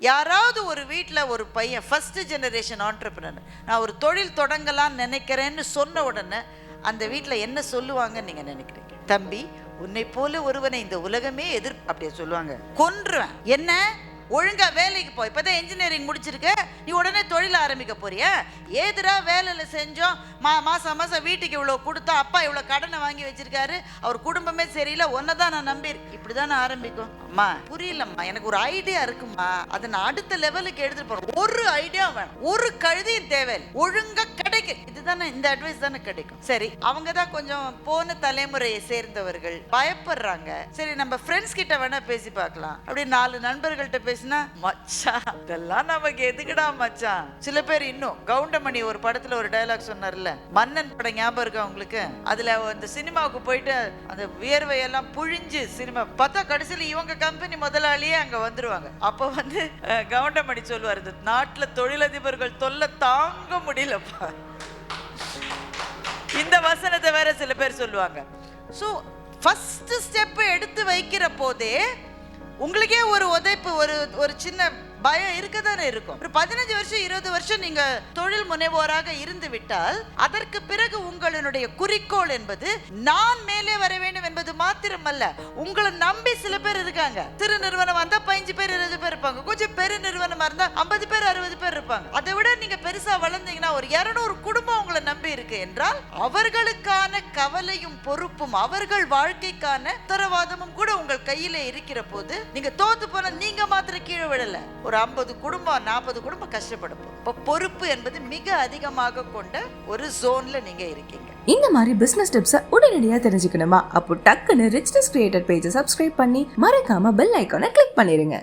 யாராவது ஒரு வீட்டில் ஒரு பையன் ஃபர்ஸ்ட் ஜெனரேஷன் ஆண்டர்பிரனர் நான் ஒரு தொழில் தொடங்கலாம்னு நினைக்கிறேன்னு சொன்ன உடனே அந்த வீட்டில் என்ன சொல்லுவாங்கன்னு நீங்க நினைக்கிறீங்க? தம்பி, உன்னை போல ஒருவனை இந்த உலகமே அப்படியே சொல்லுவாங்க. கொன்றுவேன். என்ன ஒழுங்கா வேலைக்கு போய் இப்பதான் இன்ஜினியரிங் முடிச்சிருக்க, நீ உடனே தொழில் ஆரம்பிக்க போறிய? ஏதுரா வேலையில செஞ்சோம், மாசம் வீட்டுக்கு இவ்வளவு கொடுத்தா, அப்பா இவ்வளவு கடனை வாங்கி வச்சிருக்காரு, அவர் குடும்பமே சரியில்லை, ஒன்னதான் நான் நம்பி இப்படிதான் நான் ஆரம்பிக்கும். அம்மா புரியலம்மா, எனக்கு ஒரு ஐடியா இருக்குமா, அதை நான் அடுத்த லெவலுக்கு எடுத்துட்டு போறேன். ஒரு ஐடியா வேணும், ஒரு கழுதியும் தேவை, ஒழுங்கா கிடைக்கும். இதுதானே, இந்த அட்வைஸ் தானே கிடைக்கும். சரி, அவங்க தான் கொஞ்சம் போன தலைமுறையை சேர்ந்தவர்கள், பயப்படுறாங்க. சரி, நம்ம ஃப்ரெண்ட்ஸ் கிட்ட வேணா பேசி பார்க்கலாம். அப்படி 4 நண்பர்கள்ட்ட பேசினா, மச்சான் இதெல்லாம் நமக்கு எதுக்குடா மச்சான். சில பேர் இன்னும் கவுண்டமணி ஒரு படத்துல ஒரு டயலாக் சொன்னார்ல, மன்னன் படம் ஞாபகம் இருக்கா உங்களுக்கு? அதுல அந்த சினிமாவுக்கு போயிட்டு அந்த வியர்வையெல்லாம் புழிஞ்சு சினிமா பார்த்தா கடைசியில் இவங்க கம்பெனி முதலாளியே அங்க வந்துருவாங்க. அப்ப கவுண்டமணி சொல்லுவார், இந்த நாட்டுல தொழிலதிபர்கள் தொல்லை தாங்க முடியலப்பா. இந்த வசனத்தை வேற சில பேர் சொல்லுவாங்க. ஸோ ஃபர்ஸ்ட் ஸ்டெப் எடுத்து வைக்கிற போதே உங்களுக்கே ஒரு உதைப்பு, ஒரு சின்ன பயம் இருக்கதானே இருக்கும். ஒரு 15 வருஷம் 20 வருஷம் நீங்க தொழில் முனைவோராக இருந்து விட்டால் அதற்கு பிறகு உங்களுடைய குறிக்கோள் என்பது நான் மேலே வர வேண்டும் என்பது மாத்திரமல்ல, உங்களை நம்பி சில பேர் இருக்காங்க. சிறு நிறுவனம் வந்தா 15 பேர் 20 பேர் இருப்பாங்க, கொஞ்சம் பெரிய நிறுவனமா இருந்தா 50 பேர் 60 பேர் இருப்பாங்க. அதை விட நீங்க பெருசா வளர்ந்தீங்கன்னா ஒரு 200 குடும்பம் உங்களை நம்பி இருக்கு என்றால் அவர்களுக்கான கவலையும் பொறுப்பும் அவர்கள் வாழ்க்கைக்கான உத்தரவாதமும் கூட உங்கள் கையில இருக்கிற போது நீங்க தோத்து போன நீங்க மாத்திரம் கீழே விடல, ஒரு 50 குடும்பம் 40 குடும்பம் கஷ்டப்படும். பொறுப்பு என்பது மிக அதிகமாக கொண்ட ஒரு ஜோன்ல நீங்க இருக்கீங்க. இந்த மாதிரி பிசினஸ் டிப்ஸை உடனடியா தெரிஞ்சுக்கணுமா? அப்போ டக்குன்னு ரிச்னஸ் கிரியேட்டட் பேஜை சப்ஸ்கிரைப் பண்ணி மறக்காம பெல் ஐகானை கிளிக் பண்ணிருங்க.